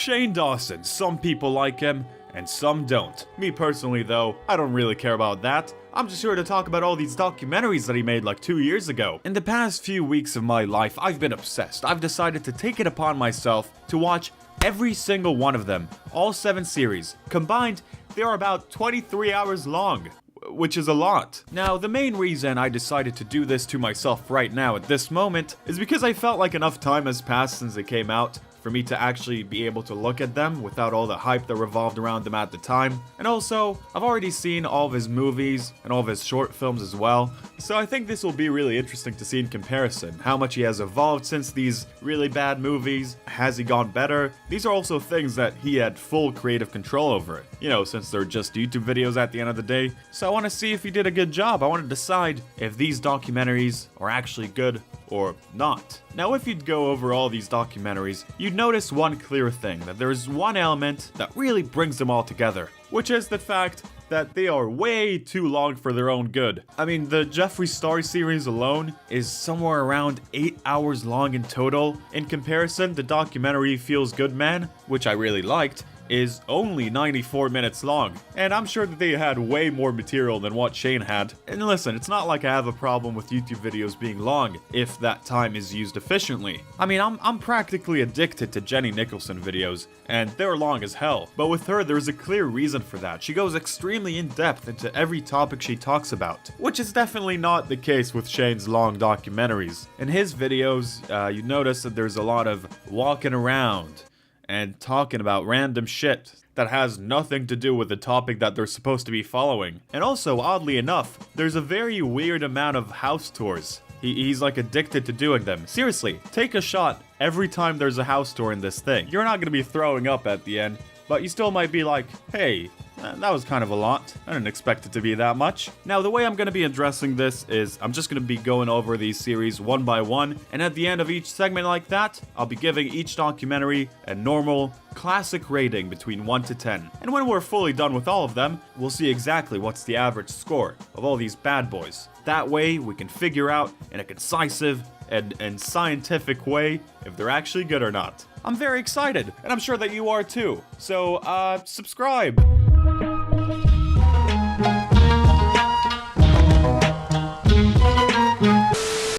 Shane Dawson, some people like him, and some don't. Me personally though, I don't really care about that. I'm just here to talk about all these documentaries that he made like 2 years ago. In the past few weeks of my life, I've been obsessed. I've decided to take it upon myself to watch every single one of them, all 7 series. Combined, they are about 23 hours long, which is a lot. Now, the main reason I decided to do this to myself right now at this moment is because I felt like enough time has passed since they came out for me to actually be able to look at them without all the hype that revolved around them at the time. And also, I've already seen all of his movies and all of his short films as well, so I think this will be really interesting to see in comparison. How much he has evolved since these really bad movies. Has he gone better? These are also things that he had full creative control over. You know, since they're just YouTube videos at the end of the day. So I want to see if he did a good job. I want to decide if these documentaries are actually good or not. Now, if you'd go over all these documentaries, you'd notice one clear thing, that there's one element that really brings them all together, which is the fact that they are way too long for their own good. I mean, the Jeffree Star series alone is somewhere around 8 hours long in total. In comparison, the documentary Feels Good Man, which I really liked, is only 94 minutes long, and I'm sure that they had way more material than what Shane had. And listen, it's not like I have a problem with YouTube videos being long if that time is used efficiently. I mean, I'm practically addicted to Jenny Nicholson videos, and they're long as hell. But with her, there's a clear reason for that. She goes extremely in-depth into every topic she talks about, which is definitely not the case with Shane's long documentaries. In his videos, you notice that there's a lot of walking around and talking about random shit that has nothing to do with the topic that they're supposed to be following. And also, oddly enough, there's a very weird amount of house tours. He's like addicted to doing them. Seriously, take a shot every time there's a house tour in this thing. You're not gonna be throwing up at the end, but you still might be like, hey, that was kind of a lot. I didn't expect it to be that much. Now, the way I'm going to be addressing this is I'm just going to be going over these series one by one, and at the end of each segment like that, I'll be giving each documentary a normal, classic rating between 1 to 10. And when we're fully done with all of them, we'll see exactly what's the average score of all these bad boys. That way, we can figure out in a concise and scientific way if they're actually good or not. I'm very excited, and I'm sure that you are too. So, subscribe.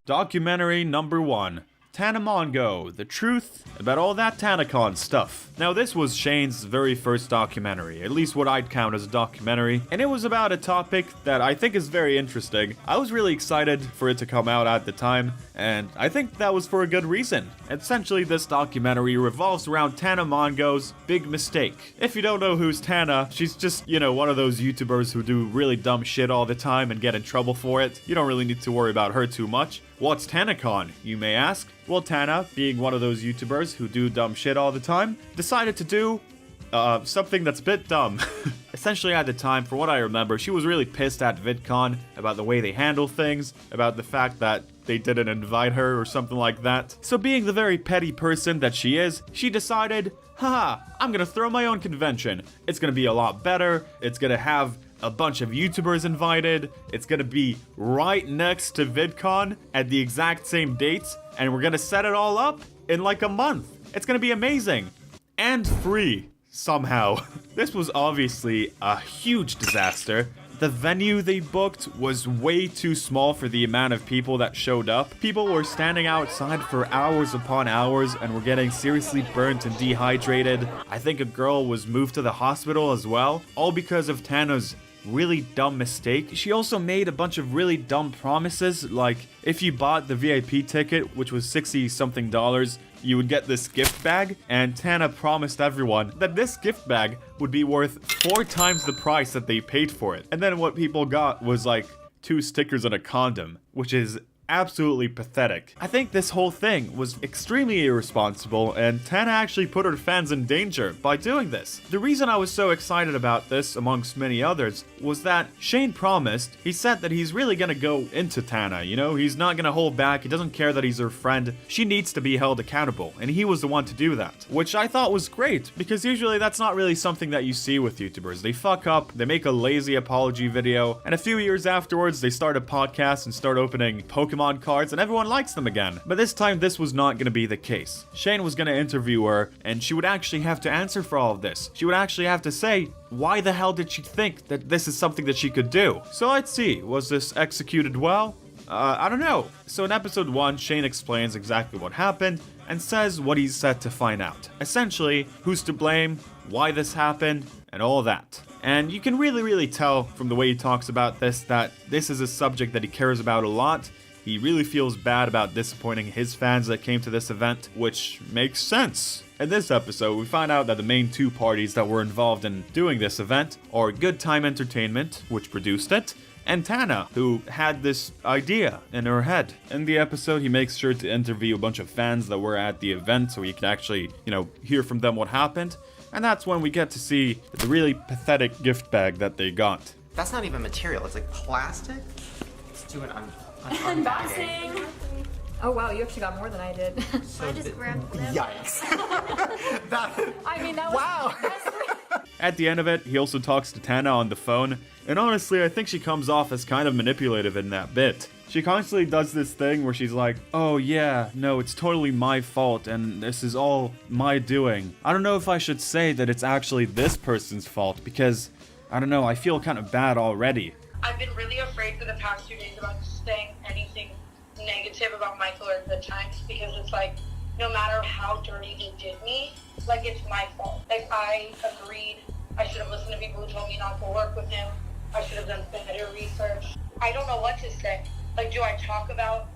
Documentary number 1. Tana Mongeau, the truth about all that TanaCon stuff. Now, this was Shane's very first documentary, at least what I'd count as a documentary, and it was about a topic that I think is very interesting. I was really excited for it to come out at the time, and I think that was for a good reason. Essentially, this documentary revolves around Tana Mongeau's big mistake. If you don't know who's Tana, she's just, you know, one of those YouTubers who do really dumb shit all the time and get in trouble for it. You don't really need to worry about her too much. What's TanaCon, you may ask? Well, Tana, being one of those YouTubers who do dumb shit all the time, decided to do something that's a bit dumb. Essentially, at the time, from what I remember, she was really pissed at VidCon about the way they handle things, about the fact that they didn't invite her or something like that. So being the very petty person that she is, she decided, haha, I'm gonna throw my own convention. It's gonna be a lot better. It's gonna have a bunch of YouTubers invited. It's gonna be right next to VidCon at the exact same dates, and we're gonna set it all up in like a month. It's gonna be amazing. And free, somehow. This was obviously a huge disaster. The venue they booked was way too small for the amount of people that showed up. People were standing outside for hours upon hours and were getting seriously burnt and dehydrated. I think a girl was moved to the hospital as well, all because of Tana's really dumb mistake. She also made a bunch of really dumb promises, like if you bought the VIP ticket, which was $60 something, you would get this gift bag, and Tana promised everyone that this gift bag would be worth 4 times the price that they paid for it. And then what people got was like 2 stickers and a condom, which is absolutely pathetic. I think this whole thing was extremely irresponsible, and Tana actually put her fans in danger by doing this. The reason I was so excited about this, amongst many others, was that Shane promised, he said that he's really gonna go into Tana, you know? He's not gonna hold back, he doesn't care that he's her friend, she needs to be held accountable, and he was the one to do that. Which I thought was great, because usually that's not really something that you see with YouTubers. They fuck up, they make a lazy apology video, and a few years afterwards, they start a podcast and start opening Pokemon Pokemon cards and everyone likes them again. But this time, this was not going to be the case. Shane was going to interview her, and she would actually have to answer for all of this. She would actually have to say, why the hell did she think that this is something that she could do? So let's see, was this executed well? I don't know. So in episode 1, Shane explains exactly what happened and says what he's set to find out. Essentially, who's to blame, why this happened, and all that. And you can really tell from the way he talks about this that this is a subject that he cares about a lot. He really feels bad about disappointing his fans that came to this event, which makes sense. In this episode, we find out that the main two parties that were involved in doing this event are Good Time Entertainment, which produced it, and Tana, who had this idea in her head. In the episode, he makes sure to interview a bunch of fans that were at the event so he can actually, hear from them what happened. And that's when we get to see the really pathetic gift bag that they got. That's not even material, it's like plastic. Let's do an unboxing. Oh wow, you actually got more than I did. So I just grabbed them. Yikes. that was wow. At the end of it, he also talks to Tana on the phone, and honestly, I think she comes off as kind of manipulative in that bit. She constantly does this thing where she's like, oh yeah, no, it's totally my fault, and this is all my doing. I don't know if I should say that it's actually this person's fault, because, I don't know, I feel kind of bad already. I've been really afraid for the past 2 days about saying anything negative about Michael or Good Times, because it's like, no matter how dirty they did me, like, it's my fault. Like, I agreed. I should have listened to people who told me not to work with him. I should have done better research. I don't know what to say. Like, do I talk about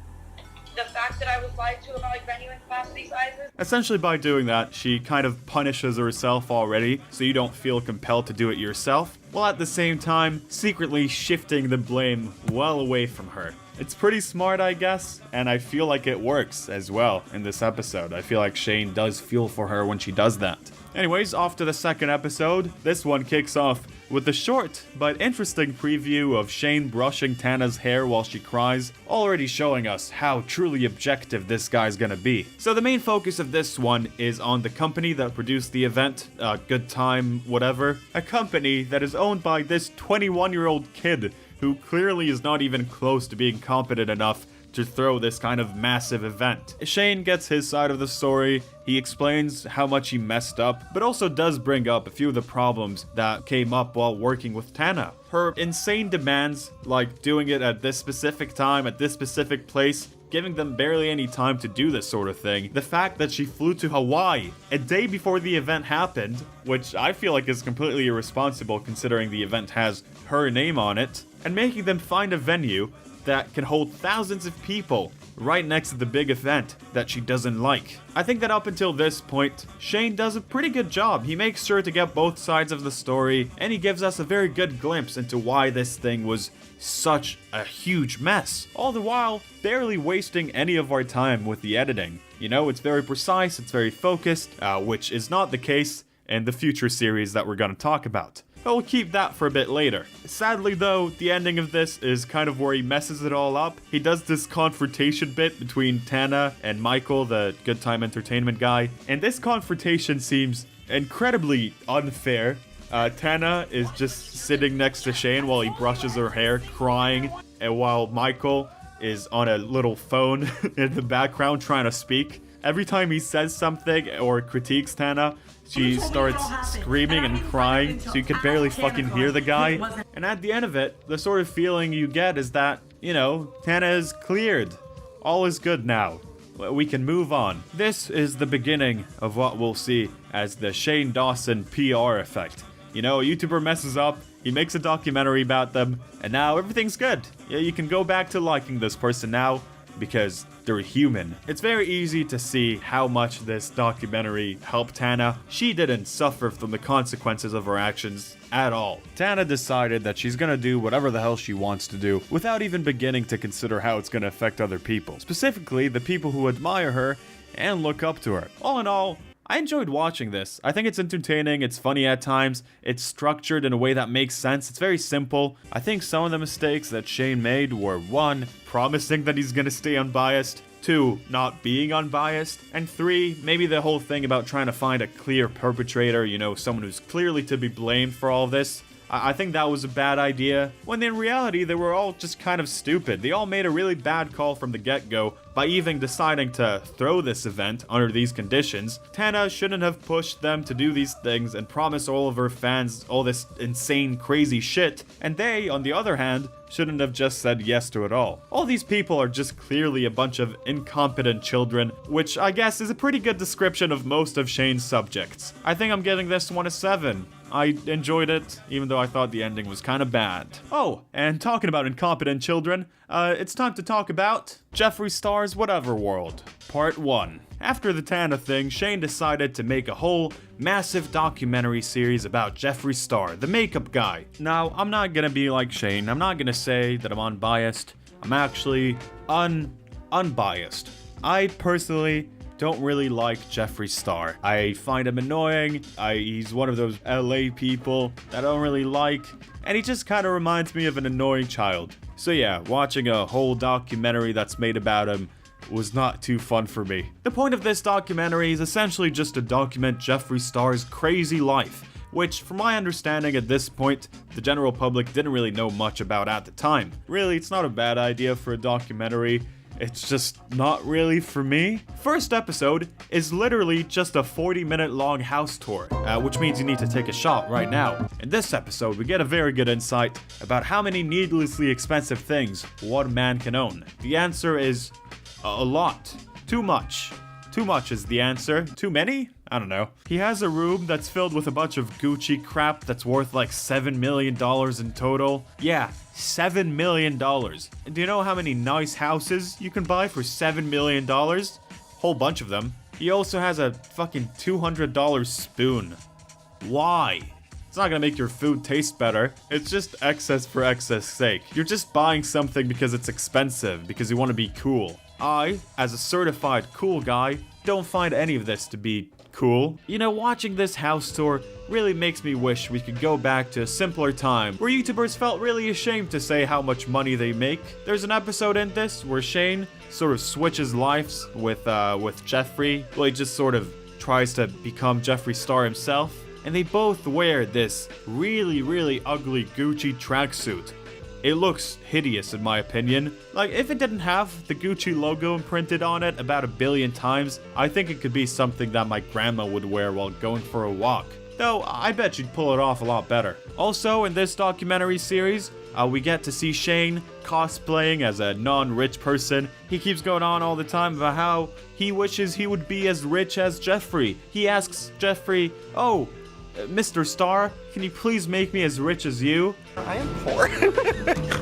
the fact that I was lied to about, like, venue and capacity sizes? Essentially, by doing that, she kind of punishes herself already, so you don't feel compelled to do it yourself, while at the same time, secretly shifting the blame well away from her. It's pretty smart, I guess, and I feel like it works as well in this episode. I feel like Shane does feel for her when she does that. Anyways, off to the second episode. This one kicks off with a short but interesting preview of Shane brushing Tana's hair while she cries, already showing us how truly objective this guy's gonna be. So the main focus of this one is on the company that produced the event, Good Time whatever, a company that is owned by this 21-year-old kid who clearly is not even close to being competent enough to throw this kind of massive event. Shane gets his side of the story, he explains how much he messed up, but also does bring up a few of the problems that came up while working with Tana. Her insane demands, like doing it at this specific time, at this specific place, giving them barely any time to do this sort of thing. The fact that she flew to Hawaii a day before the event happened, which I feel like is completely irresponsible considering the event has her name on it, and making them find a venue that can hold thousands of people right next to the big event that she doesn't like. I think that up until this point, Shane does a pretty good job. He makes sure to get both sides of the story, and he gives us a very good glimpse into why this thing was such a huge mess, all the while barely wasting any of our time with the editing. It's very precise, it's very focused, which is not the case in the future series that we're gonna talk about. But we'll keep that for a bit later. Sadly though, the ending of this is kind of where he messes it all up. He does this confrontation bit between Tana and Michael, the Good Time Entertainment guy, and this confrontation seems incredibly unfair. Tana is just sitting next to Shane while he brushes her hair, crying, and while Michael is on a little phone in the background trying to speak. Every time he says something or critiques Tana, she starts screaming and crying, so you can barely fucking hear the guy. And at the end of it, the sort of feeling you get is that, Tana is cleared. All is good now. We can move on. This is the beginning of what we'll see as the Shane Dawson PR effect. A YouTuber messes up, he makes a documentary about them, and now everything's good. Yeah, you can go back to liking this person now, because they're human. It's very easy to see how much this documentary helped Tana. She didn't suffer from the consequences of her actions at all. Tana decided that she's gonna do whatever the hell she wants to do without even beginning to consider how it's gonna affect other people. Specifically, the people who admire her and look up to her. All in all, I enjoyed watching this. I think it's entertaining, it's funny at times, it's structured in a way that makes sense, it's very simple. I think some of the mistakes that Shane made were 1, promising that he's gonna stay unbiased, 2, not being unbiased, and 3, maybe the whole thing about trying to find a clear perpetrator, someone who's clearly to be blamed for all this. I think that was a bad idea, when in reality they were all just kind of stupid. They all made a really bad call from the get-go by even deciding to throw this event under these conditions. Tana shouldn't have pushed them to do these things and promise all of her fans all this insane, crazy shit, and they, on the other hand, shouldn't have just said yes to it all. All these people are just clearly a bunch of incompetent children, which I guess is a pretty good description of most of Shane's subjects. I think I'm giving this one a 7. I enjoyed it, even though I thought the ending was kind of bad. Oh, and talking about incompetent children, it's time to talk about Jeffree Star's Whatever World, Part 1. After the Tana thing, Shane decided to make a whole massive documentary series about Jeffree Star, the makeup guy. Now, I'm not gonna be like Shane. I'm not gonna say that I'm unbiased. I'm actually unbiased. I personally don't really like Jeffree Star. I find him annoying. He's one of those LA people that I don't really like, and he just kind of reminds me of an annoying child. So yeah, watching a whole documentary that's made about him was not too fun for me. The point of this documentary is essentially just to document Jeffree Star's crazy life, which, from my understanding at this point, the general public didn't really know much about at the time. Really, it's not a bad idea for a documentary. It's just not really for me. First episode is literally just a 40-minute long house tour, which means you need to take a shot right now. In this episode, we get a very good insight about how many needlessly expensive things one man can own. The answer is a lot. Too much. Too much is the answer. Too many? I don't know. He has a room that's filled with a bunch of Gucci crap that's worth like $7 million in total. Yeah, $7 million. And do you know how many nice houses you can buy for $7 million? Whole bunch of them. He also has a fucking $200 spoon. Why? It's not gonna make your food taste better. It's just excess for excess sake. You're just buying something because it's expensive, because you want to be cool. I, as a certified cool guy, don't find any of this to be cool. You know, watching this house tour really makes me wish we could go back to a simpler time where YouTubers felt really ashamed to say how much money they make. There's an episode in this where Shane sort of switches lives with Jeffree. Well, he just sort of tries to become Jeffree Star himself. And they both wear this really, really ugly Gucci tracksuit. It looks hideous in my opinion. Like, if it didn't have the Gucci logo imprinted on it about 1 billion times, I think it could be something that my grandma would wear while going for a walk. Though, I bet she'd pull it off a lot better. Also, in this documentary series, we get to see Shane cosplaying as a non-rich person. He keeps going on all the time about how he wishes he would be as rich as Jeffree. He asks Jeffree, "Oh, Mr. Star, can you please make me as rich as you?" I am poor.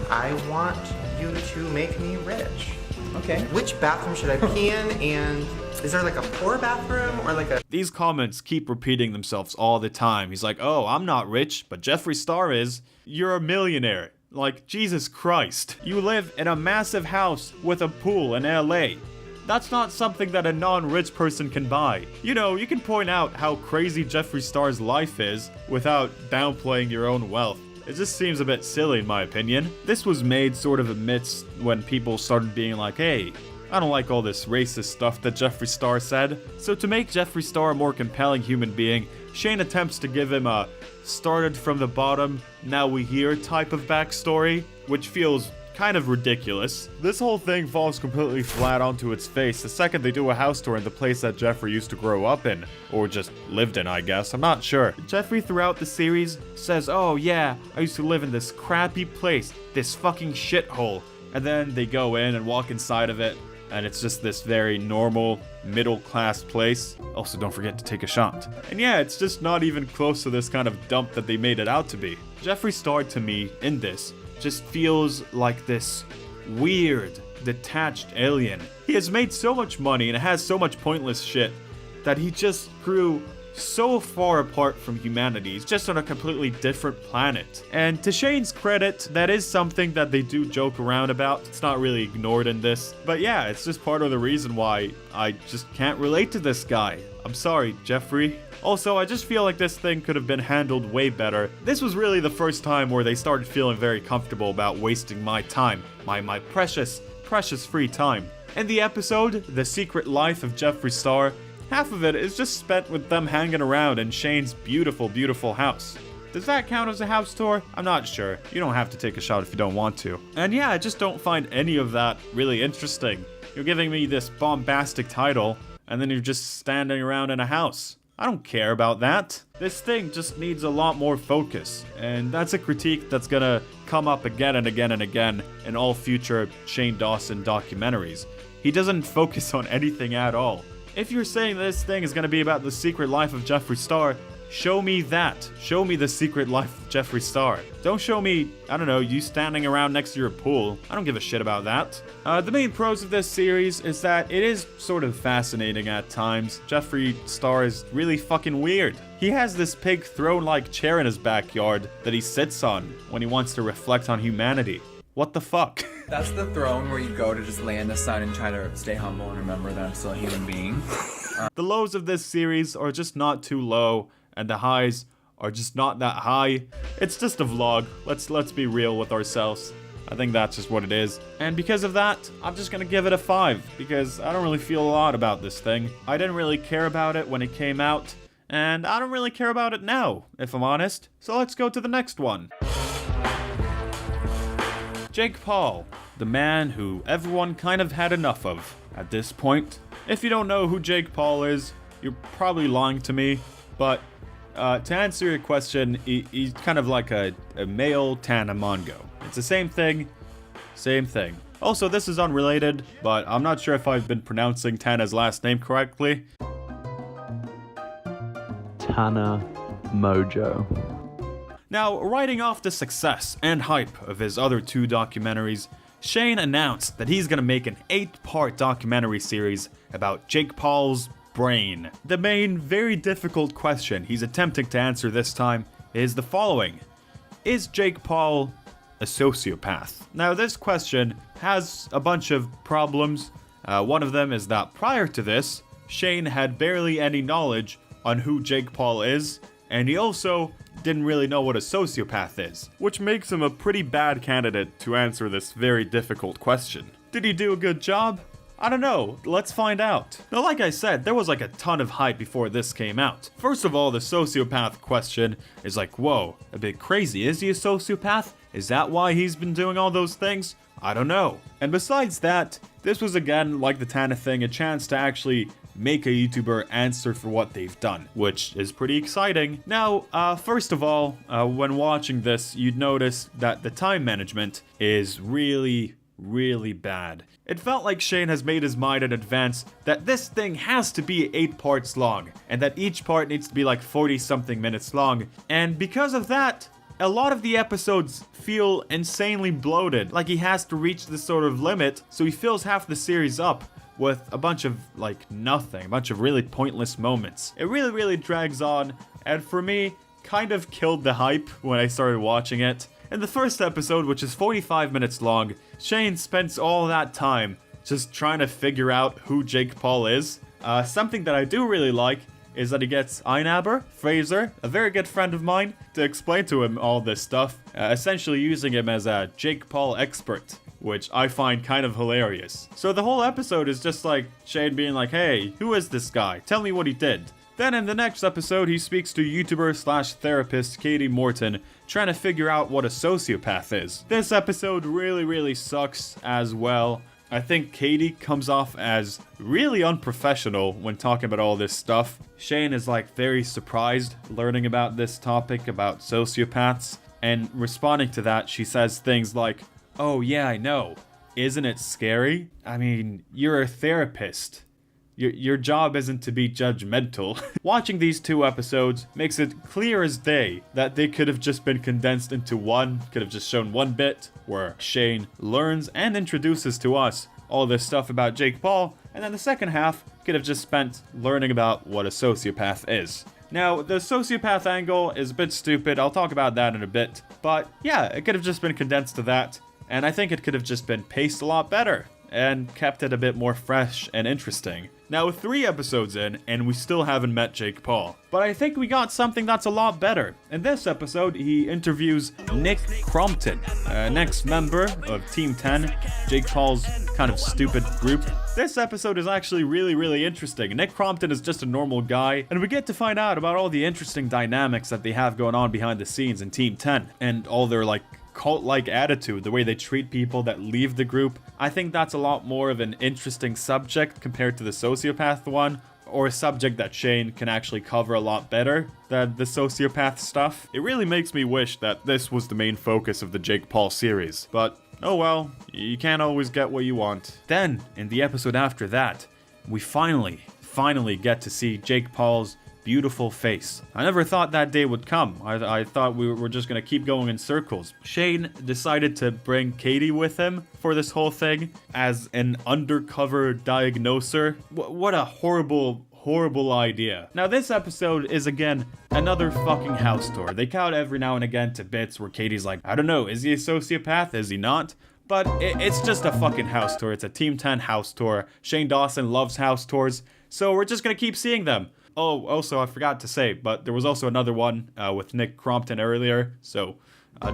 I want you to make me rich. Okay. Which bathroom should I pee in, and is there like a poor bathroom or like a... These comments keep repeating themselves all the time. He's like, "Oh, I'm not rich, but Jeffree Star is. You're a millionaire." Like, Jesus Christ. You live in a massive house with a pool in LA. That's not something that a non-rich person can buy. You know, you can point out how crazy Jeffree Star's life is without downplaying your own wealth. It just seems a bit silly in my opinion. This was made sort of amidst when people started being like, "Hey, I don't like all this racist stuff that Jeffree Star said." So to make Jeffree Star a more compelling human being, Shane attempts to give him a started from the bottom, now we here type of backstory, which feels kind of ridiculous. This whole thing falls completely flat onto its face the second they do a house tour in the place that Jeffree used to grow up in, or just lived in, I guess, I'm not sure. Jeffree throughout the series says, "Oh yeah, I used to live in this crappy place, this fucking shithole," and then they go in and walk inside of it, and it's just this very normal, middle-class place. Also, don't forget to take a shot. And yeah, it's just not even close to this kind of dump that they made it out to be. Jeffree Star, to me, in this, just feels like this weird, detached alien. He has made so much money and has so much pointless shit that he just grew so far apart from humanity. He's just on a completely different planet. And to Shane's credit, that is something that they do joke around about. It's not really ignored in this. But yeah, it's just part of the reason why I just can't relate to this guy. I'm sorry, Jeffree. Also, I just feel like this thing could have been handled way better. This was really the first time where they started feeling very comfortable about wasting my time. My precious, precious free time. In the episode, The Secret Life of Jeffree Star, half of it is just spent with them hanging around in Shane's beautiful, beautiful house. Does that count as a house tour? I'm not sure. You don't have to take a shot if you don't want to. And yeah, I just don't find any of that really interesting. You're giving me this bombastic title, and then you're just standing around in a house. I don't care about that. This thing just needs a lot more focus, and that's a critique that's gonna come up again and again and again in all future Shane Dawson documentaries. He doesn't focus on anything at all. If you're saying this thing is gonna be about the secret life of Jeffree Star, show me that. Show me the secret life of Jeffree Star. Don't show me, I don't know, you standing around next to your pool. I don't give a shit about that. The main pros of this series is that it is sort of fascinating at times. Jeffree Star is really fucking weird. He has this big throne-like chair in his backyard that he sits on when he wants to reflect on humanity. What the fuck? That's the throne where you go to just lay in the sun and try to stay humble and remember that I'm still a human being. The lows of this series are just not too low, and the highs are just not that high. It's just a vlog. Let's be real with ourselves. I think that's just what it is. And because of that, I'm just gonna give it a 5, because I don't really feel a lot about this thing. I didn't really care about it when it came out, and I don't really care about it now, if I'm honest. So let's go to the next one. Jake Paul, the man who everyone kind of had enough of at this point. If you don't know who Jake Paul is, you're probably lying to me, but to answer your question, he's kind of like a male Tana Mongeau. It's the same thing, same thing. Also, this is unrelated, but I'm not sure if I've been pronouncing Tana's last name correctly. Tana Mongeau. Now, riding off the success and hype of his other 2 documentaries, Shane announced that he's gonna make an 8-part documentary series about Jake Paul's brain. The main, very difficult question he's attempting to answer this time is the following. Is Jake Paul a sociopath? Now, this question has a bunch of problems. One of them is that prior to this, Shane had barely any knowledge on who Jake Paul is, and he also didn't really know what a sociopath is, which makes him a pretty bad candidate to answer this very difficult question. Did he do a good job? I don't know, let's find out. Now, like I said, there was like a ton of hype before this came out. First of all, the sociopath question is like, whoa, a bit crazy. Is he a sociopath? Is that why he's been doing all those things? I don't know. And besides that, this was again, like the Tana thing, a chance to actually make a YouTuber answer for what they've done, which is pretty exciting. Now, first of all, when watching this, you'd notice that the time management is really bad. It felt like Shane has made his mind in advance that this thing has to be 8 parts long, and that each part needs to be like 40-something minutes long, and because of that, a lot of the episodes feel insanely bloated, like he has to reach this sort of limit, so he fills half the series up with a bunch of, like, nothing, a bunch of really pointless moments. It really drags on, and for me, kind of killed the hype when I started watching it. In the first episode, which is 45 minutes long, Shane spends all that time just trying to figure out who Jake Paul is. Something that I do really like is that he gets Einaber, Fraser, a very good friend of mine, to explain to him all this stuff, essentially using him as a Jake Paul expert, which I find kind of hilarious. So the whole episode is just like Shane being like, hey, who is this guy? Tell me what he did. Then in the next episode, he speaks to YouTuber/therapist Katie Morton, trying to figure out what a sociopath is. This episode really sucks as well. I think Katie comes off as really unprofessional when talking about all this stuff. Shane is like very surprised learning about this topic about sociopaths, and responding to that, she says things like, oh yeah, I know. Isn't it scary? I mean, you're a therapist. Your job isn't to be judgmental. Watching these 2 episodes makes it clear as day that they could have just been condensed into one, could have just shown one bit where Shane learns and introduces to us all this stuff about Jake Paul, and then the second half could have just spent learning about what a sociopath is. Now, the sociopath angle is a bit stupid, I'll talk about that in a bit, but yeah, it could have just been condensed to that, and I think it could have just been paced a lot better and kept it a bit more fresh and interesting. Now 3 episodes in, and we still haven't met Jake Paul. But I think we got something that's a lot better. In this episode, he interviews Nick CROMPTON, next member of Team 10, Jake Paul's kind of stupid group. This episode is actually really interesting. Nick CROMPTON is just a normal guy, and we get to find out about all the interesting dynamics that they have going on behind the scenes in Team 10, and all their like cult-like attitude, the way they treat people that leave the group. I think that's a lot more of an interesting subject compared to the sociopath one, or a subject that Shane can actually cover a lot better than the sociopath stuff. It really makes me wish that this was the main focus of the Jake Paul series, but oh well, you can't always get what you want. Then, in the episode after that, we finally get to see Jake Paul's beautiful face. I never thought that day would come. I thought we were just gonna keep going in circles. Shane decided to bring Katie with him for this whole thing as an undercover diagnoser. What a horrible idea. Now this episode is again another fucking house tour. They cut every now and again to bits where Katie's like, I don't know, is he a sociopath? Is he not? But it's just a fucking house tour. It's a Team 10 house tour. Shane Dawson loves house tours, so we're just gonna keep seeing them. Oh, also, I forgot to say, but there was also another one with Nick CROMPTON earlier, so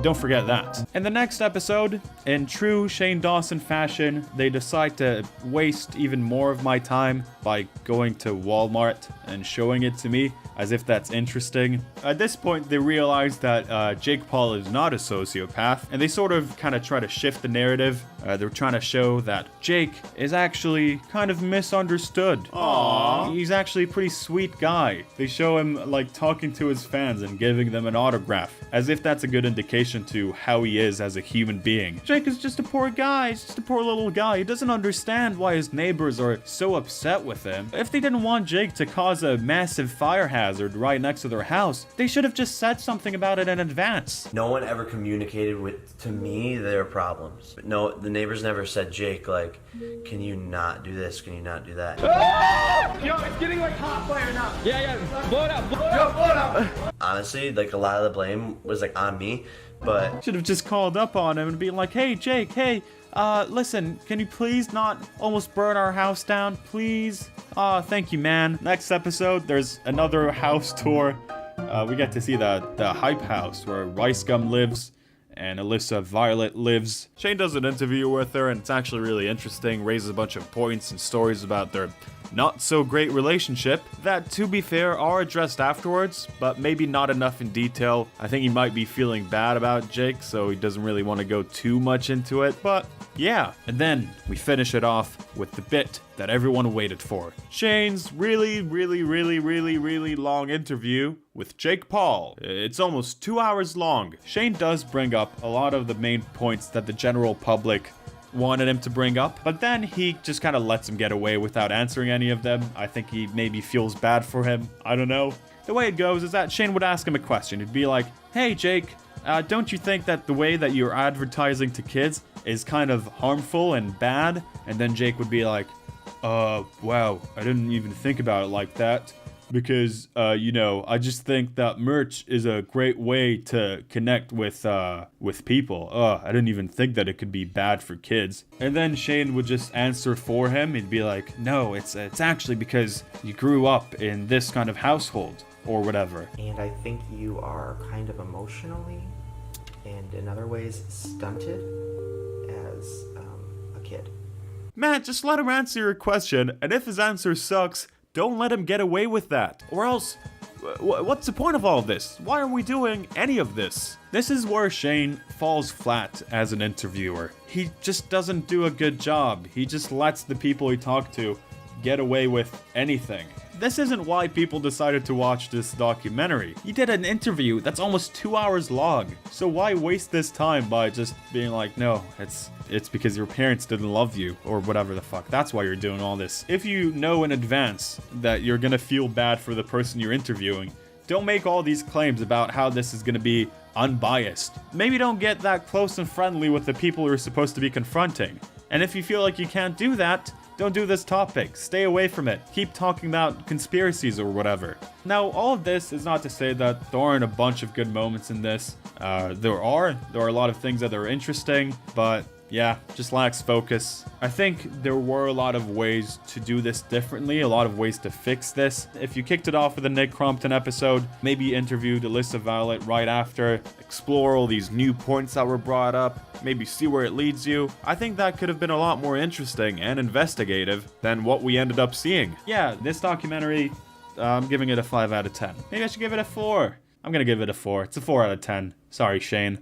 don't forget that. In the next episode, in true Shane Dawson fashion, they decide to waste even more of my time by going to Walmart and showing it to me, as if that's interesting. At this point, they realize that Jake Paul is not a sociopath, and they sort of kind of try to shift the narrative. They're trying to show that Jake is actually kind of misunderstood. Aww. He's actually a pretty sweet guy. They show him like talking to his fans and giving them an autograph, as if that's a good indication to how he is as a human being. Jake is just a poor guy. He's just a poor little guy. He doesn't understand why his neighbors are so upset with him. If they didn't want Jake to cause a massive fire hazard right next to their house, they should have just said something about it in advance. No one ever communicated to me their problems. But no, the neighbors never said, Jake, like, can you not do this? Can you not do that? Yo, it's getting like hot fire now. Yeah, blow it up, blow it up. Honestly, like a lot of the blame was like on me, but should have just called up on him and be like, hey Jake, hey, listen, can you please not almost burn our house down, please? Thank you, man. Next episode, there's another house tour. We get to see the hype house where Rice Gum lives and Alyssa Violet lives. Shane does an interview with her, and it's actually really interesting, raises a bunch of points and stories about their not so great relationship that, to be fair, are addressed afterwards, but maybe not enough in detail. I think he might be feeling bad about Jake, so he doesn't really want to go too much into it, but yeah. And then we finish it off with the bit that everyone waited for. Shane's really long interview with Jake Paul. It's almost 2 hours long. Shane does bring up a lot of the main points that the general public wanted him to bring up, but then he just kind of lets him get away without answering any of them. I think he maybe feels bad for him. I don't know. The way it goes is that Shane would ask him a question. He'd be like, hey Jake, don't you think that the way that you're advertising to kids is kind of harmful and bad? And then Jake would be like, wow, I didn't even think about it like that. Because, I just think that merch is a great way to connect with people. I didn't even think that it could be bad for kids. And then Shane would just answer for him. He'd be like, no, it's actually because you grew up in this kind of household or whatever. And I think you are kind of emotionally and in other ways stunted as a kid. Matt, just let him answer your question, and if his answer sucks, don't let him get away with that. Or else, what's the point of all of this? Why are we doing any of this? This is where Shane falls flat as an interviewer. He just doesn't do a good job. He just lets the people he talked to get away with anything. This isn't why people decided to watch this documentary. He did an interview that's almost 2 hours long. So why waste this time by just being like, no, it's because your parents didn't love you or whatever the fuck. That's why you're doing all this. If you know in advance that you're gonna feel bad for the person you're interviewing, don't make all these claims about how this is gonna be unbiased. Maybe don't get that close and friendly with the people you're supposed to be confronting. And if you feel like you can't do that, don't do this topic. Stay away from it. Keep talking about conspiracies or whatever. Now, all of this is not to say that there aren't a bunch of good moments in this. There are a lot of things that are interesting, but yeah, just lacks focus. I think there were a lot of ways to do this differently, a lot of ways to fix this. If you kicked it off with a Nick CROMPTON episode, maybe interviewed Alyssa Violet right after, explore all these new points that were brought up, maybe see where it leads you. I think that could have been a lot more interesting and investigative than what we ended up seeing. Yeah, this documentary, I'm giving it a 5 out of 10. Maybe I should give it a 4. I'm gonna give it a 4. It's a 4 out of 10. Sorry, Shane.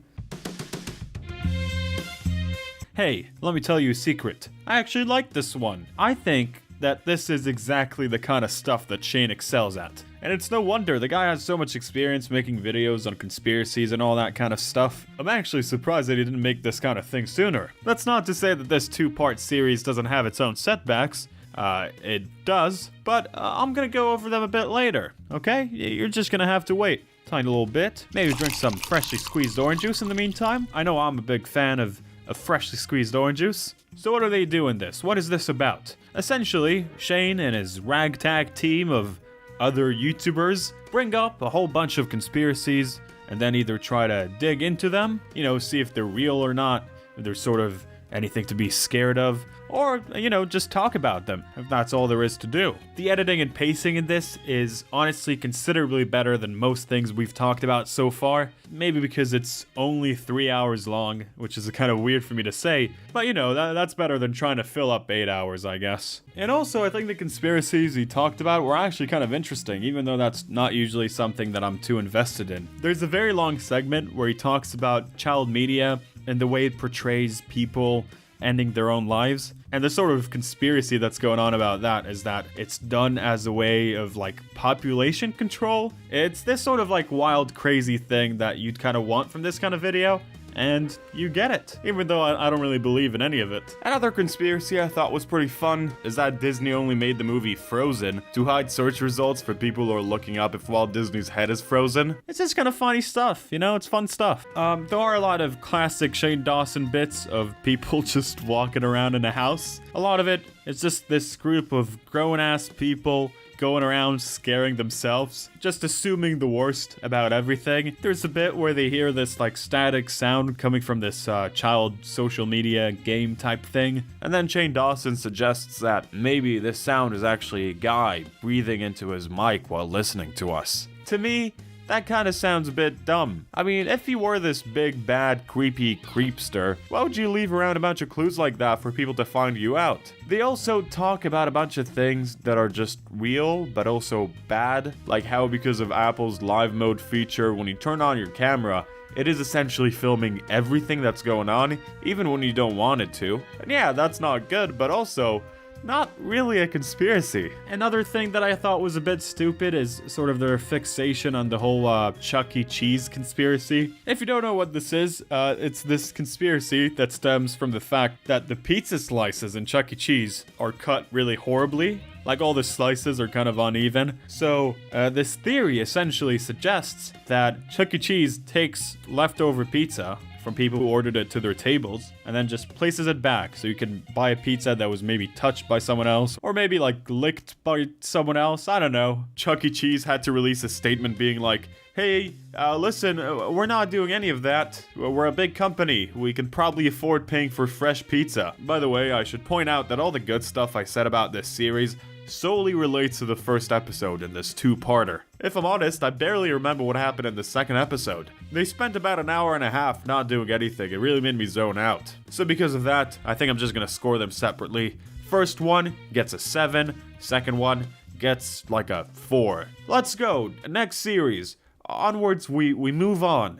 Hey, let me tell you a secret. I actually like this one. I think that this is exactly the kind of stuff that Shane excels at. And it's no wonder, the guy has so much experience making videos on conspiracies and all that kind of stuff. I'm actually surprised that he didn't make this kind of thing sooner. That's not to say that this 2-part series doesn't have its own setbacks. It does, but I'm gonna go over them a bit later, okay? You're just gonna have to wait. Tiny little bit. Maybe drink some freshly squeezed orange juice in the meantime. I know I'm a big fan of freshly squeezed orange juice. So what are they doing this? What is this about? Essentially, Shane and his ragtag team of other YouTubers bring up a whole bunch of conspiracies and then either try to dig into them, you know, see if they're real or not, if there's sort of anything to be scared of, or, you know, just talk about them, if that's all there is to do. The editing and pacing in this is honestly considerably better than most things we've talked about so far. Maybe because it's only 3 hours long, which is kind of weird for me to say, but you know, that's better than trying to fill up 8 hours, I guess. And also, I think the conspiracies he talked about were actually kind of interesting, even though that's not usually something that I'm too invested in. There's a very long segment where he talks about child media and the way it portrays people ending their own lives. And the sort of conspiracy that's going on about that is that it's done as a way of like population control. It's this sort of like wild, crazy thing that you'd kind of want from this kind of video. And you get it, even though I don't really believe in any of it. Another conspiracy I thought was pretty fun is that Disney only made the movie Frozen to hide search results for people who are looking up if Walt Disney's head is frozen. It's just kind of funny stuff, you know, it's fun stuff. There are a lot of classic Shane Dawson bits of people just walking around in a house. A lot of it is just this group of grown-ass people going around scaring themselves, just assuming the worst about everything. There's a bit where they hear this like static sound coming from this child social media game type thing, and then Shane Dawson suggests that maybe this sound is actually a guy breathing into his mic while listening to us. To me, that kind of sounds a bit dumb. I mean, if you were this big, bad, creepy creepster, why would you leave around a bunch of clues like that for people to find you out? They also talk about a bunch of things that are just real, but also bad, like how because of Apple's live mode feature, when you turn on your camera, it is essentially filming everything that's going on, even when you don't want it to. And yeah, that's not good, but also not really a conspiracy. Another thing that I thought was a bit stupid is sort of their fixation on the whole Chuck E. Cheese conspiracy. If you don't know what this is, it's this conspiracy that stems from the fact that the pizza slices in Chuck E. Cheese are cut really horribly. Like all the slices are kind of uneven. So this theory essentially suggests that Chuck E. Cheese takes leftover pizza from people who ordered it to their tables and then just places it back so you can buy a pizza that was maybe touched by someone else or maybe like licked by someone else. I don't know. Chuck E. Cheese had to release a statement being like, hey, listen, we're not doing any of that. We're a big company. We can probably afford paying for fresh pizza. By the way, I should point out that all the good stuff I said about this series solely relates to the first episode in this 2-parter. If I'm honest, I barely remember what happened in the second episode. They spent about an hour and a half not doing anything. It really made me zone out. So because of that, I think I'm just gonna score them separately. First one gets a 7, second one gets like a 4. Let's go, next series. Onwards we move on.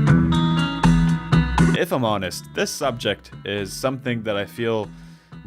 If I'm honest, this subject is something that I feel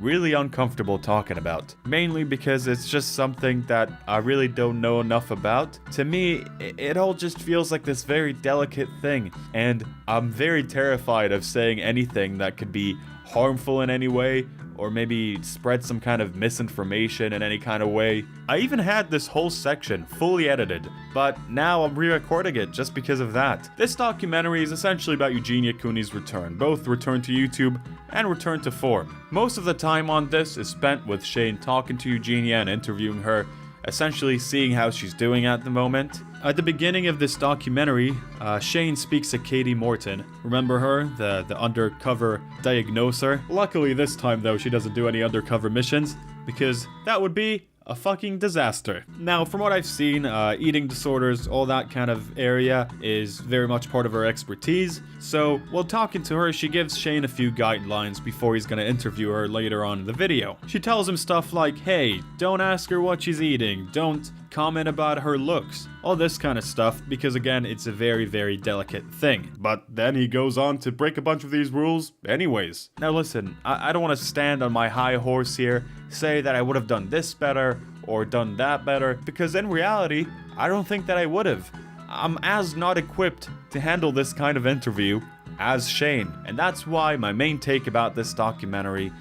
really uncomfortable talking about, mainly because it's just something that I really don't know enough about. To me, it all just feels like this very delicate thing, and I'm very terrified of saying anything that could be harmful in any way, or maybe spread some kind of misinformation in any kind of way. I even had this whole section fully edited, but now I'm re-recording it just because of that. This documentary is essentially about Eugenia Cooney's return, both return to YouTube and return to form. Most of the time on this is spent with Shane talking to Eugenia and interviewing her, essentially seeing how she's doing at the moment. At the beginning of this documentary, Shane speaks to Katie Morton. Remember her? The undercover diagnoser? Luckily this time though, she doesn't do any undercover missions, because that would be a fucking disaster. Now, from what I've seen, eating disorders, all that kind of area is very much part of her expertise. So, while talking to her, she gives Shane a few guidelines before he's gonna interview her later on in the video. She tells him stuff like, hey, don't ask her what she's eating, don't comment about her looks, all this kind of stuff, because again, it's a very, very delicate thing. But then he goes on to break a bunch of these rules anyways. Now listen, I don't want to stand on my high horse here, say that I would have done this better or done that better, because in reality, I don't think that I would have. I'm as not equipped to handle this kind of interview as Shane, and that's why my main take about this documentary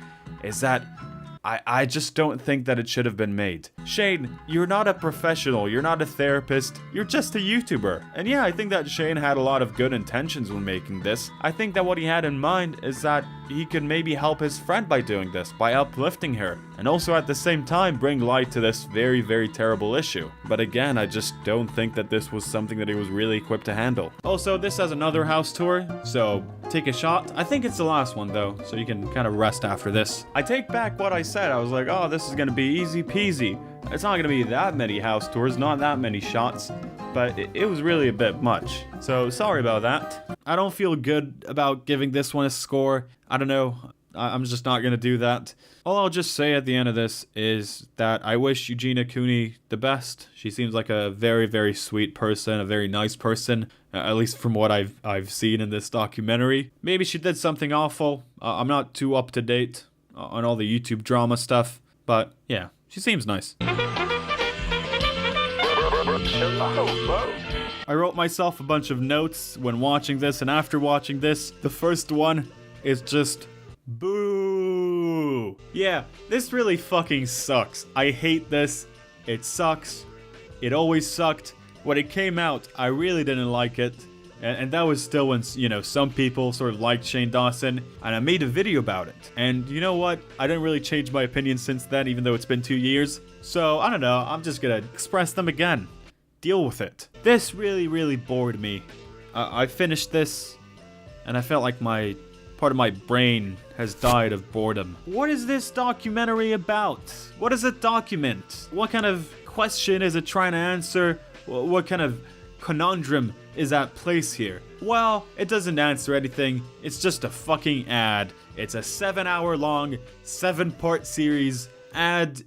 is that I just don't think that it should have been made. Shane, you're not a professional, you're not a therapist, you're just a YouTuber. And yeah, I think that Shane had a lot of good intentions when making this. I think that what he had in mind is that he could maybe help his friend by doing this, by uplifting her, and also at the same time bring light to this very, very terrible issue. But again, I just don't think that this was something that he was really equipped to handle. Also, this has another house tour, so take a shot. I think it's the last one though, so you can kind of rest after this. I take back what I said. I was like, oh, this is gonna be easy peasy. It's not gonna be that many house tours, not that many shots, but it was really a bit much. So sorry about that. I don't feel good about giving this one a score. I don't know. I'm just not gonna do that. All I'll just say at the end of this is that I wish Eugenia Cooney the best. She seems like a very, very sweet person, a very nice person, at least from what I've seen in this documentary. Maybe she did something awful. I'm not too up to date on all the YouTube drama stuff, but yeah, she seems nice. I wrote myself a bunch of notes when watching this and after watching this. The first one is just boo. Yeah, this really fucking sucks. I hate this. It sucks. It always sucked. When it came out, I really didn't like it. And that was still when, you know, some people sort of liked Shane Dawson, and I made a video about it. And you know what? I didn't really change my opinion since then, even though it's been 2 years. So, I don't know, I'm just gonna express them again. Deal with it. This really, really bored me. I finished this, and I felt like part of my brain has died of boredom. What is this documentary about? What does it document? What kind of question is it trying to answer? What kind of conundrum is at place here? Well, it doesn't answer anything. It's just a fucking ad. It's a 7-hour long, 7-part series. Ad.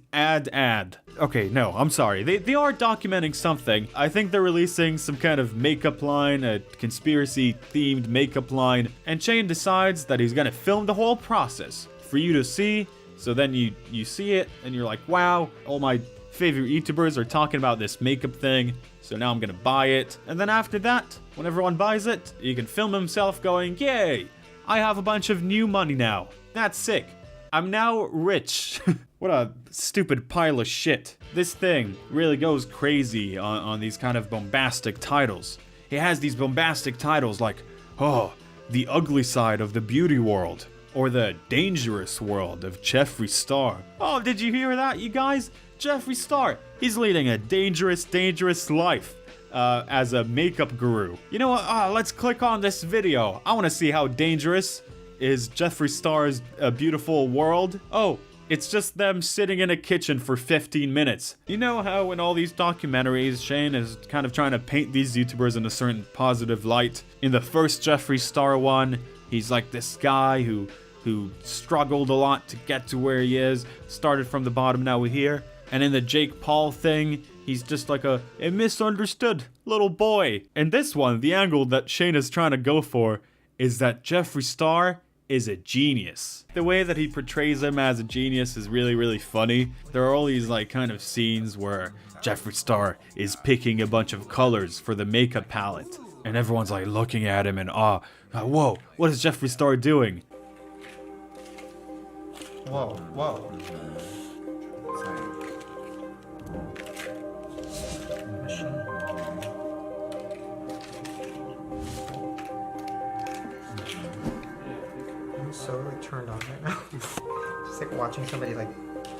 Okay, no, I'm sorry. They are documenting something. I think they're releasing some kind of makeup line, a conspiracy-themed makeup line, and Shane decides that he's gonna film the whole process for you to see, so then you see it, and you're like, wow, all my favorite YouTubers are talking about this makeup thing, so now I'm gonna buy it. And then after that, when everyone buys it, you can film himself going, yay, I have a bunch of new money now. That's sick. I'm now rich. What a stupid pile of shit. This thing really goes crazy on these kind of bombastic titles. It has these bombastic titles like, oh, the ugly side of the beauty world, or the dangerous world of Jeffree Star. Oh, did you hear that, you guys? Jeffree Star, he's leading a dangerous, dangerous life as a makeup guru. You know what? Let's click on this video. I want to see how dangerous is Jeffree Star's beautiful world. Oh, it's just them sitting in a kitchen for 15 minutes. You know how in all these documentaries, Shane is kind of trying to paint these YouTubers in a certain positive light. In the first Jeffree Star one, he's like this guy who struggled a lot to get to where he is, started from the bottom, now we're here. And in the Jake Paul thing, he's just like a misunderstood little boy. And this one, the angle that Shane is trying to go for is that Jeffree Star is a genius. The way that he portrays him as a genius is really, really funny. There are all these like kind of scenes where Jeffree Star is picking a bunch of colors for the makeup palette. And everyone's like looking at him in awe. Whoa, what is Jeffree Star doing? Whoa. I'm so like turned on right now. Just like watching somebody like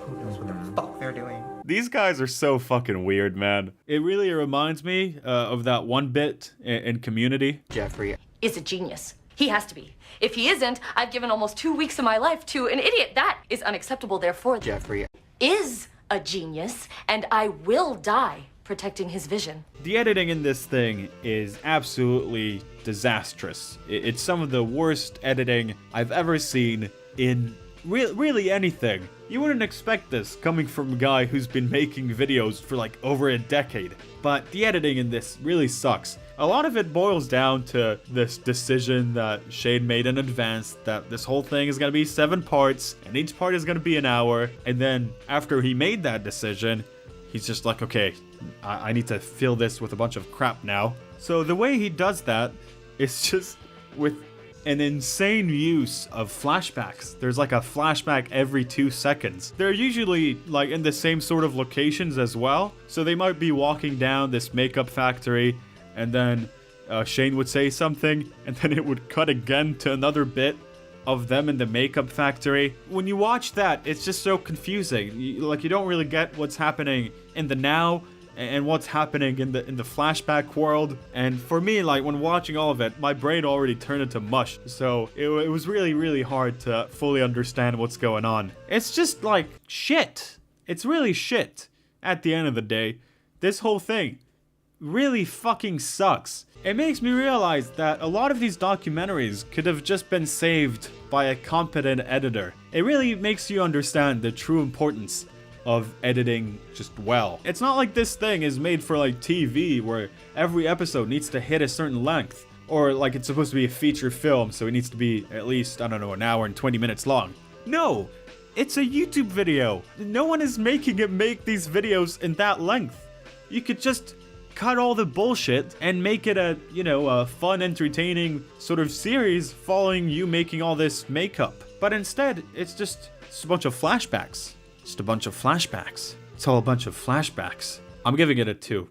Who knows what the fuck they're doing? These guys are so fucking weird, man. It really reminds me of that one bit in Community. Jeffree is a genius. He has to be. If he isn't, I've given almost 2 weeks of my life to an idiot. That is unacceptable. Therefore, Jeffree is a genius, and I will die protecting his vision. The editing in this thing is absolutely disastrous. It's some of the worst editing I've ever seen in really anything. You wouldn't expect this coming from a guy who's been making videos for like over a decade. But the editing in this really sucks. A lot of it boils down to this decision that Shane made in advance that this whole thing is gonna be 7 parts and each part is gonna be an hour. And then after he made that decision, he's just like, okay, I need to fill this with a bunch of crap now. So the way he does that is just with an insane use of flashbacks. There's like a flashback every 2 seconds. They're usually like in the same sort of locations as well. So they might be walking down this makeup factory and then Shane would say something and then it would cut again to another bit of them in the makeup factory. When you watch that, it's just so confusing. You don't really get what's happening in the now and what's happening in the flashback world. And for me, like when watching all of it, my brain already turned into mush. So it was really hard to fully understand what's going on. It's just like shit. It's really shit. At the end of the day, this whole thing really fucking sucks. It makes me realize that a lot of these documentaries could have just been saved by a competent editor. It really makes you understand the true importance of editing just well. It's not like this thing is made for like TV where every episode needs to hit a certain length, or like it's supposed to be a feature film so it needs to be at least, I don't know, an hour and 20 minutes long. No, it's a YouTube video. No one is making it make these videos in that length. You could just cut all the bullshit and make it a, a fun, entertaining sort of series following you making all this makeup. But instead, it's just a bunch of flashbacks. Just a bunch of flashbacks. It's all a bunch of flashbacks. I'm giving it a 2.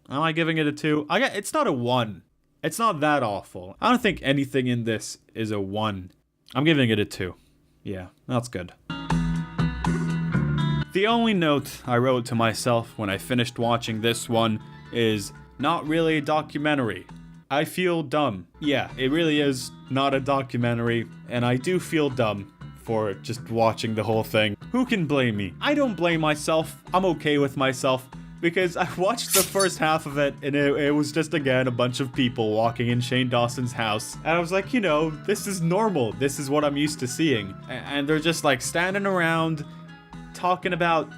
Am I giving it a 2? It's not a 1. It's not that awful. I don't think anything in this is a 1. I'm giving it a 2. Yeah, that's good. The only note I wrote to myself when I finished watching this one is not really a documentary. I feel dumb. Yeah, it really is not a documentary, and I do feel dumb for just watching the whole thing. Who can blame me? I don't blame myself. I'm okay with myself because I watched the first half of it and it was just again a bunch of people walking in Shane Dawson's house, and I was like, this is normal. This is what I'm used to seeing. And they're just like standing around talking about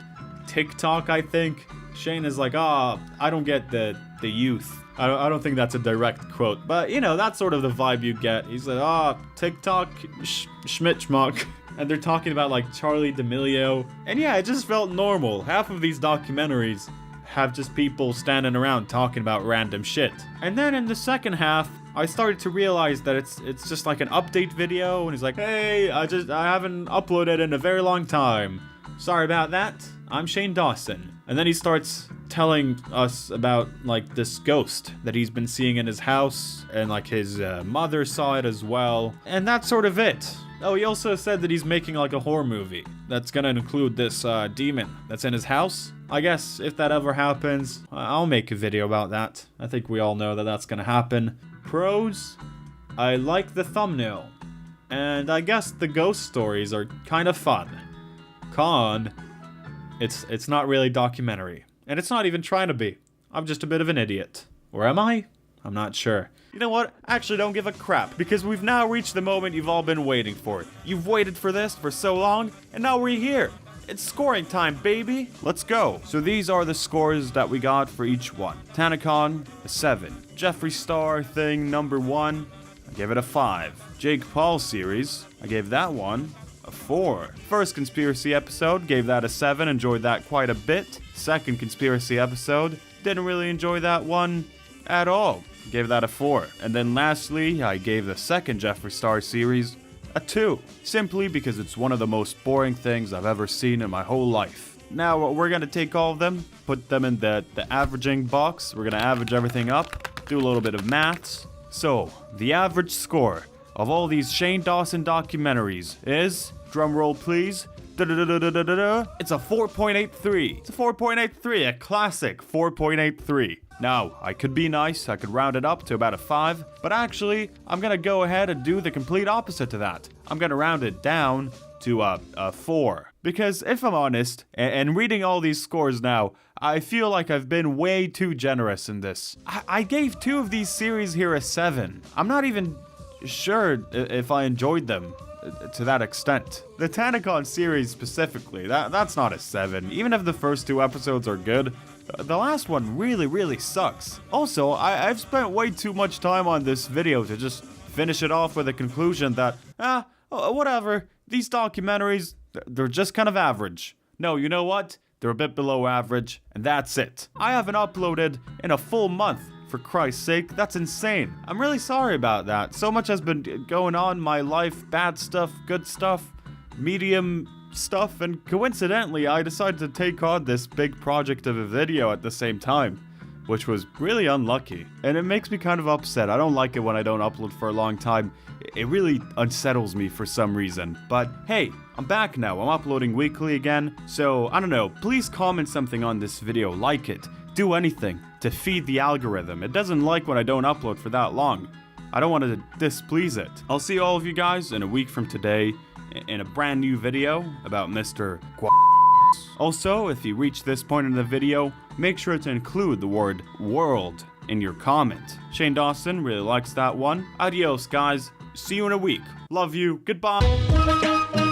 TikTok, I think. Shane is like, I don't get the youth. I don't think that's a direct quote, but that's sort of the vibe you get. He's like, TikTok, schmitschmuck. And they're talking about like Charlie D'Amelio. And yeah, it just felt normal. Half of these documentaries have just people standing around talking about random shit. And then in the second half, I started to realize that it's just like an update video. And he's like, hey, I haven't uploaded in a very long time. Sorry about that. I'm Shane Dawson. And then he starts telling us about like this ghost that he's been seeing in his house, and like his mother saw it as well. And that's sort of it. Oh, he also said that he's making like a horror movie that's gonna include this demon that's in his house. I guess if that ever happens, I'll make a video about that. I think we all know that that's gonna happen. Pros, I like the thumbnail. And I guess the ghost stories are kind of fun. Con, it's not really documentary. And it's not even trying to be. I'm just a bit of an idiot. Or am I? I'm not sure. You know what? I actually don't give a crap, because we've now reached the moment you've all been waiting for. You've waited for this for so long, and now we're here. It's scoring time, baby. Let's go. So these are the scores that we got for each one. TanaCon, a 7. Jeffree Star thing, number 1, I gave it a 5. Jake Paul series, I gave that one a 4. First conspiracy episode, gave that a 7, enjoyed that quite a bit. Second conspiracy episode, didn't really enjoy that one at all. Gave that a 4. And then lastly, I gave the second Jeffree Star series a 2. Simply because it's one of the most boring things I've ever seen in my whole life. Now we're gonna take all of them, put them in the averaging box. We're gonna average everything up, do a little bit of maths. So, the average score of all these Shane Dawson documentaries is, drumroll please, It's a 4.83. It's a 4.83, a classic 4.83. Now, I could be nice, I could round it up to about a 5, but actually, I'm gonna go ahead and do the complete opposite to that. I'm gonna round it down to a 4. Because if I'm honest, and reading all these scores now, I feel like I've been way too generous in this. I gave 2 of these series here a 7. I'm not even sure if I enjoyed them to that extent. The TanaCon series specifically, that's not a 7. Even if the first 2 episodes are good, the last one really sucks. Also, I've spent way too much time on this video to just finish it off with a conclusion that, whatever, these documentaries, they're just kind of average. No, you know what? They're a bit below average, and that's it. I haven't uploaded in a full month. For Christ's sake, that's insane. I'm really sorry about that. So much has been going on in my life. Bad stuff, good stuff, medium stuff, and coincidentally, I decided to take on this big project of a video at the same time, which was really unlucky. And it makes me kind of upset. I don't like it when I don't upload for a long time. It really unsettles me for some reason. But hey, I'm back now. I'm uploading weekly again. So, I don't know, please comment something on this video, like it, do anything to feed the algorithm. It doesn't like when I don't upload for that long. I don't want to displease it. I'll see all of you guys in a week from today in a brand new video about Mr. Also, if you reach this point in the video, make sure to include the word world in your comment. Shane Dawson really likes that one. Adios, guys. See you in a week. Love you. Goodbye.